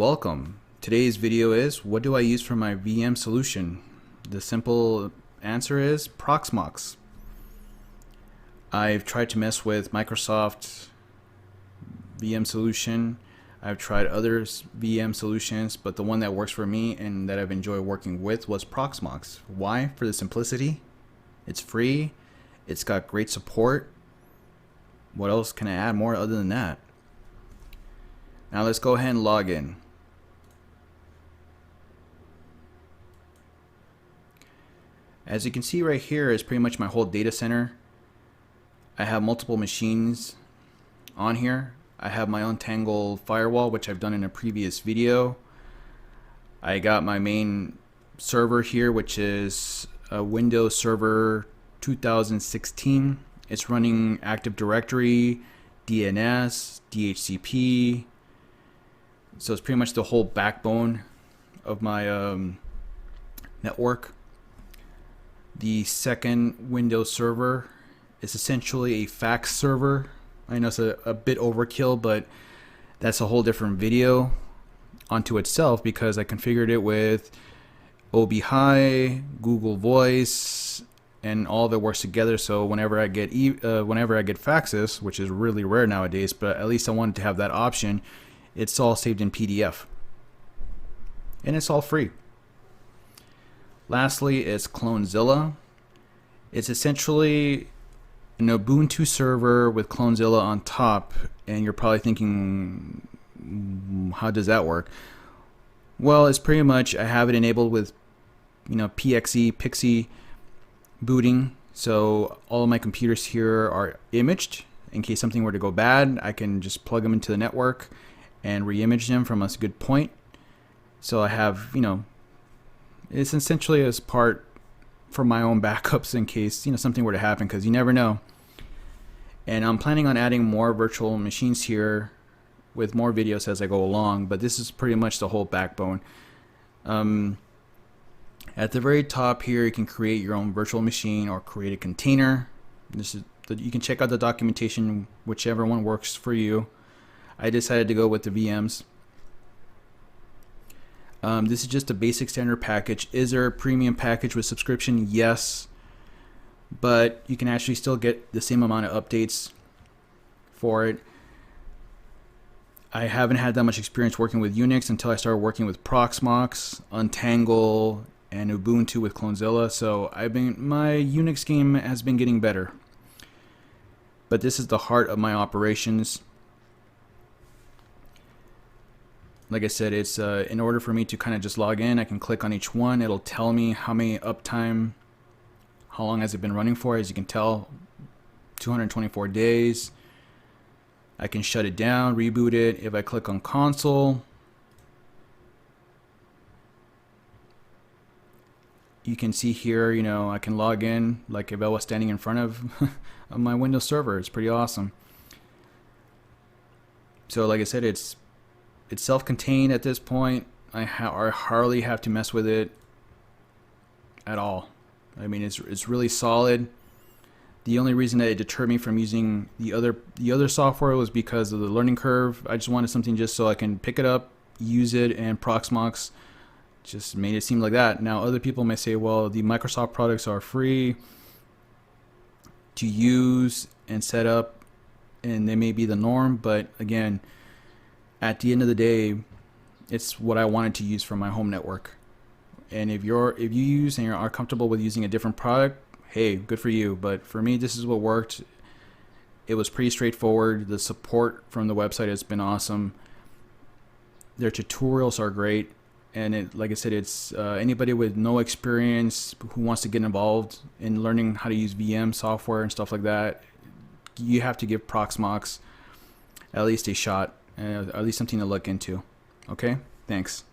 welcome. Today's video is, what do I use for my VM solution? The simple answer is Proxmox. I've tried to mess with Microsoft VM solution. I've tried other VM solutions, but the one that works for me and that I've enjoyed working with was Proxmox. Why? For the simplicity. It's free. It's got great support. What else can I add more other than that? Now let's go ahead and log in. As you can see right here is pretty much my whole data center. I have multiple machines on here. I have my own Tangle firewall, which I've done in a previous video. I got my main server here, which is a Windows Server 2016. It's running Active Directory, DNS, DHCP. So it's pretty much the whole backbone of my network. The second Windows server is essentially a fax server. I know it's a bit overkill, but that's a whole different video onto itself because I configured it with OB Hi, Google Voice, and all that works together. So whenever I get faxes, which is really rare nowadays, but at least I wanted to have that option. It's all saved in PDF, and it's all free. Lastly, it's Clonezilla. It's essentially an Ubuntu server with Clonezilla on top, and you're probably thinking, how does that work? Well, it's pretty much, I have it enabled with PXE booting, so all of my computers here are imaged. In case something were to go bad, I can just plug them into the network and re-image them from a good point. So I have, it's essentially as part for my own backups in case something were to happen, because you never know. And I'm planning on adding more virtual machines here with more videos as I go along, but this is pretty much the whole backbone. At the very top here, you can create your own virtual machine or create a container. You can check out the documentation, whichever one works for you. I decided to go with the VMs. This is just a basic standard package. Is there a premium package with subscription? Yes, but you can actually still get the same amount of updates for it. I haven't had that much experience working with Unix until I started working with Proxmox, Untangle, and Ubuntu with Clonezilla. So my Unix game has been getting better. But this is the heart of my operations. Like I said, it's in order for me to kind of just log in, I can click on each one. It'll tell me how many uptime, how long has it been running for. As you can tell, 224 days. I can shut it down, reboot it. If I click on console, you can see here, I can log in like if I was standing in front of my Windows server. It's pretty awesome. So like I said, it's self-contained at this point. I hardly have to mess with it at all. I mean, it's really solid. The only reason that it deterred me from using the other software was because of the learning curve. I just wanted something just so I can pick it up, use it, and Proxmox just made it seem like that. Now other people may say, well, the Microsoft products are free to use and set up, and they may be the norm, but again, at the end of the day, it's what I wanted to use for my home network. And if you use and are comfortable with using a different product, hey, good for you. But for me, this is what worked. It was pretty straightforward. The support from the website has been awesome. Their tutorials are great. And like I said, it's anybody with no experience who wants to get involved in learning how to use VM software and stuff like that, you have to give Proxmox at least a shot. At least something to look into. Okay, thanks.